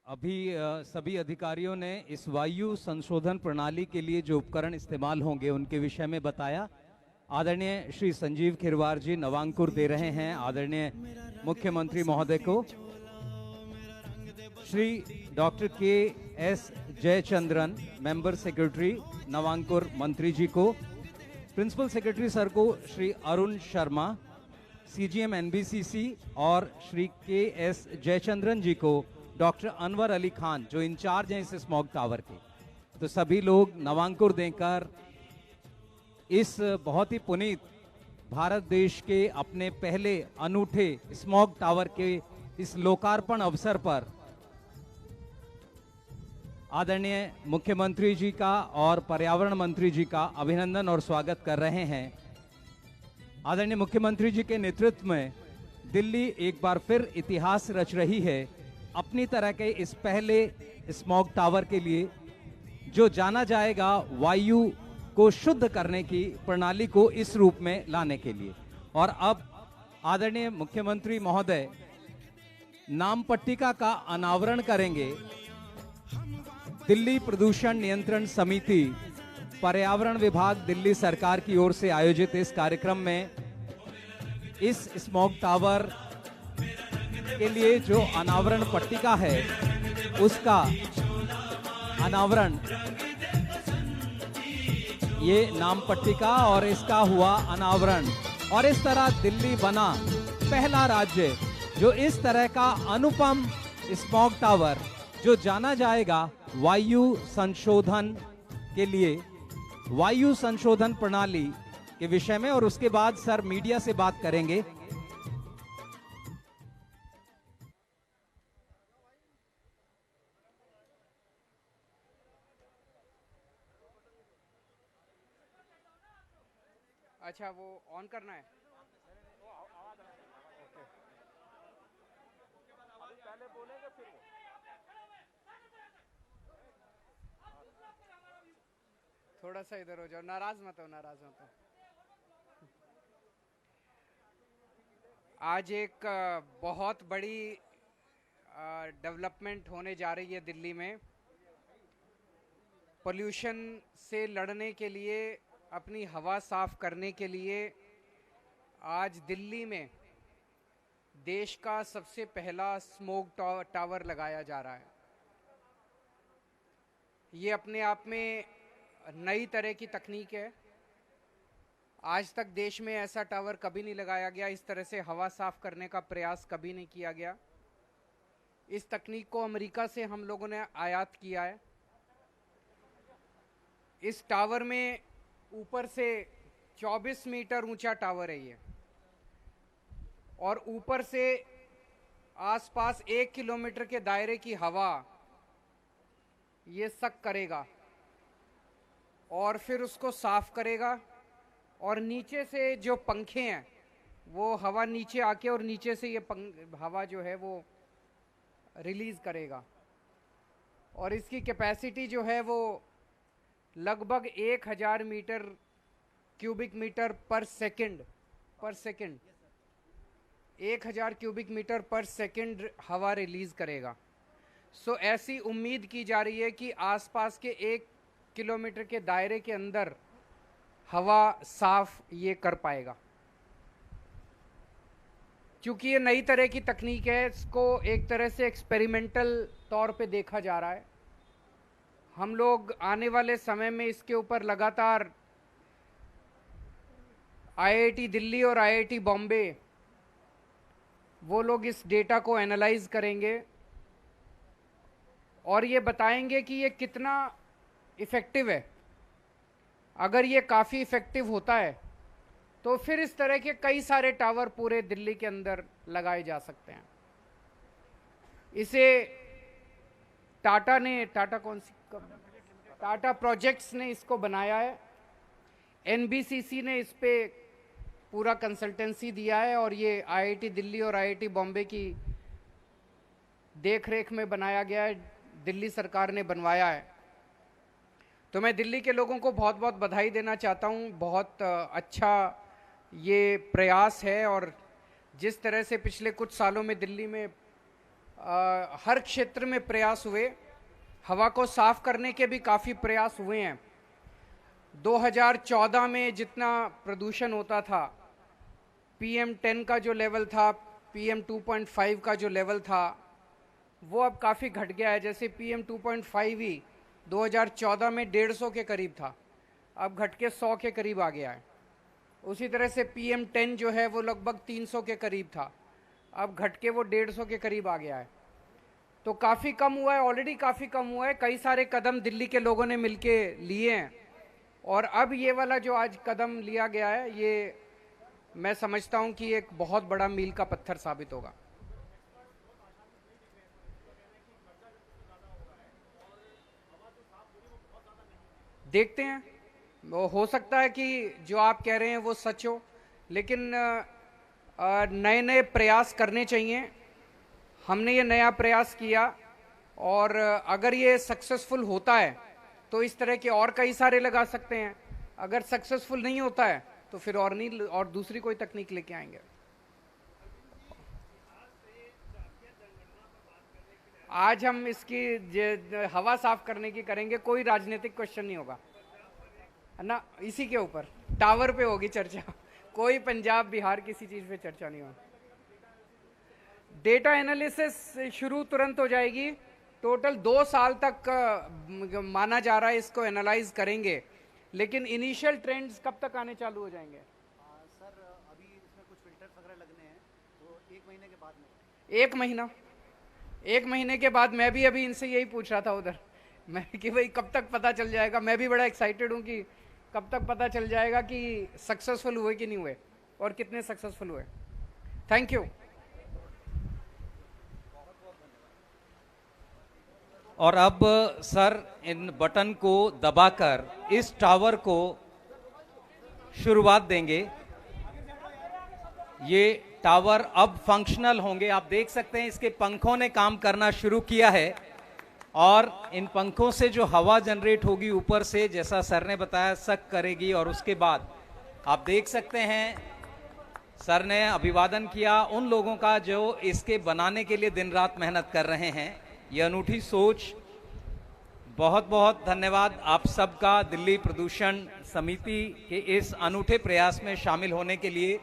अभी सभी अधिकारियों ने इस वायु संशोधन प्रणाली के लिए जो उपकरण इस्तेमाल होंगे उनके विषय में बताया। आदरणीय श्री संजीव खिरवार जी नवांकुर दे रहे हैं आदरणीय मुख्यमंत्री महोदय को। श्री डॉक्टर के एस जयचंद्रन मेंबर सेक्रेटरी नवांकुर मंत्री जी को, प्रिंसिपल सेक्रेटरी सर को श्री अरुण शर्मा, सीजीएम एनबीसीसी और श्री के एस जयचंद्रन जी को डॉक्टर अनवर अली खान जो इंचार्ज हैं इस स्मॉग टावर के। तो सभी लोग नवांकुर देकर इस बहुत ही पुनीत भारत देश के अपने पहले अनूठे स्मॉग टावर के इस लोकार्पण अवसर पर आदरणीय मुख्यमंत्री जी का और पर्यावरण मंत्री जी का अभिनंदन और स्वागत कर रहे हैं। आदरणीय मुख्यमंत्री जी के नेतृत्व में दिल्ली एक बार फिर इतिहास रच रही है अपनी तरह के इस पहले स्मॉग टावर के लिए, जो जाना जाएगा वायु को शुद्ध करने की प्रणाली को इस रूप में लाने के लिए। और अब आदरणीय मुख्यमंत्री महोदय नाम पट्टिका का अनावरण करेंगे। दिल्ली प्रदूषण नियंत्रण समिति, पर्यावरण विभाग दिल्ली सरकार की ओर से आयोजित इस कार्यक्रम में इस स्मॉग टावर के लिए जो अनावरण पट्टिका है उसका अनावरण, ये नाम पट्टिका और इसका हुआ अनावरण। और इस तरह दिल्ली बना पहला राज्य जो इस तरह का अनुपम स्मॉग टावर, जो जाना जाएगा वायु संशोधन के लिए, वायु संशोधन प्रणाली के विषय में। और उसके बाद सर मीडिया से बात करेंगे। अच्छा, वो ऑन करना है। अभी पहले बोलेंगे फिर वो। थोड़ा सा इधर हो जाओ, नाराज मत हो, नाराज मत हो। आज एक बहुत बड़ी डेवलपमेंट होने जा रही है दिल्ली में। पोल्यूशन से लड़ने के लिए, अपनी हवा साफ करने के लिए आज दिल्ली में देश का सबसे पहला स्मोक टावर लगाया जा रहा है। ये अपने आप में नई तरह की तकनीक है। आज तक देश में ऐसा टावर कभी नहीं लगाया गया, इस तरह से हवा साफ करने का प्रयास कभी नहीं किया गया। इस तकनीक को अमेरिका से हम लोगों ने आयात किया है। इस टावर में ऊपर से 24 मीटर ऊंचा टावर है ये, और ऊपर से आसपास 1 किलोमीटर के दायरे की हवा ये सक करेगा और फिर उसको साफ करेगा। और नीचे से जो पंखे हैं वो हवा नीचे आके और नीचे से ये हवा जो है वो रिलीज करेगा। और इसकी कैपेसिटी जो है वो लगभग 1000 मीटर क्यूबिक मीटर पर सेकंड 1000 क्यूबिक मीटर पर सेकंड हवा रिलीज करेगा। सो ऐसी उम्मीद की जा रही है कि आसपास के 1 किलोमीटर के दायरे के अंदर हवा साफ ये कर पाएगा। क्योंकि ये नई तरह की तकनीक है, इसको एक तरह से एक्सपेरिमेंटल तौर पे देखा जा रहा है। हम लोग आने वाले समय में इसके ऊपर लगातार आईआईटी दिल्ली और आईआईटी बॉम्बे वो लोग इस डेटा को एनालाइज करेंगे और ये बताएंगे कि ये कितना इफ़ेक्टिव है। अगर ये काफ़ी इफ़ेक्टिव होता है तो फिर इस तरह के कई सारे टावर पूरे दिल्ली के अंदर लगाए जा सकते हैं। इसे टाटा प्रोजेक्ट्स ने इसको बनाया है। एनबीसीसी ने इस पे पूरा कंसल्टेंसी दिया है और ये आईआईटी दिल्ली और आईआईटी बॉम्बे की देखरेख में बनाया गया है, दिल्ली सरकार ने बनवाया है। तो मैं दिल्ली के लोगों को बहुत बहुत बधाई देना चाहता हूँ। बहुत अच्छा ये प्रयास है और जिस तरह से पिछले कुछ सालों में दिल्ली में हर क्षेत्र में प्रयास हुए, हवा को साफ करने के भी काफ़ी प्रयास हुए हैं। 2014 में जितना प्रदूषण होता था, PM10 का जो लेवल था, PM2.5 का जो लेवल था, वो अब काफ़ी घट गया है। जैसे PM2.5 ही 2014 में 150 के करीब था, अब घट के 100 के करीब आ गया है। उसी तरह से PM10 जो है वो लगभग 300 के करीब था, अब घट के वो 150 के करीब आ गया है। तो काफ़ी कम हुआ है, ऑलरेडी काफ़ी कम हुआ है। कई सारे कदम दिल्ली के लोगों ने मिलके लिए हैं, और अब ये वाला जो आज कदम लिया गया है, ये मैं समझता हूँ कि एक बहुत बड़ा मील का पत्थर साबित होगा। देखते हैं, वो हो सकता है कि जो आप कह रहे हैं वो सच हो, लेकिन नए नए प्रयास करने चाहिए। हमने ये नया प्रयास किया, और अगर ये सक्सेसफुल होता है तो इस तरह के और कई सारे लगा सकते हैं। अगर सक्सेसफुल नहीं होता है तो फिर और नहीं, और दूसरी कोई तकनीक लेके आएंगे। आज हम इसकी हवा साफ करने की करेंगे, कोई राजनीतिक क्वेश्चन नहीं होगा, है ना। इसी के ऊपर टावर पे होगी चर्चा, कोई पंजाब बिहार किसी चीज पे चर्चा नहीं होगी। डेटा एनालिसिस शुरू तुरंत हो जाएगी। टोटल 2 साल तक माना जा रहा है इसको एनालाइज करेंगे, लेकिन इनिशियल ट्रेंड्स कब तक आने चालू हो जाएंगे? सर अभी इसमें कुछ फिल्टर्स वगैरह लगने हैं, तो 1 महीने के बाद में। 1 महीने के बाद। मैं भी अभी इनसे यही पूछ रहा था उधर, मैं कि भाई कब तक पता चल जाएगा। मैं भी बड़ा एक्साइटेड हूँ कि कब तक पता चल जाएगा कि सक्सेसफुल हुए कि नहीं हुए, और कितने सक्सेसफुल हुए। Thank you. और अब सर इन बटन को दबाकर इस टावर को शुरुआत देंगे। ये टावर अब फंक्शनल होंगे। आप देख सकते हैं इसके पंखों ने काम करना शुरू किया है, और इन पंखों से जो हवा जनरेट होगी ऊपर से, जैसा सर ने बताया, सक करेगी। और उसके बाद आप देख सकते हैं सर ने अभिवादन किया उन लोगों का जो इसके बनाने के लिए दिन रात मेहनत कर रहे हैं। ये अनूठी सोच, बहुत बहुत धन्यवाद आप सबका दिल्ली प्रदूषण समिति के इस अनूठे प्रयास में शामिल होने के लिए।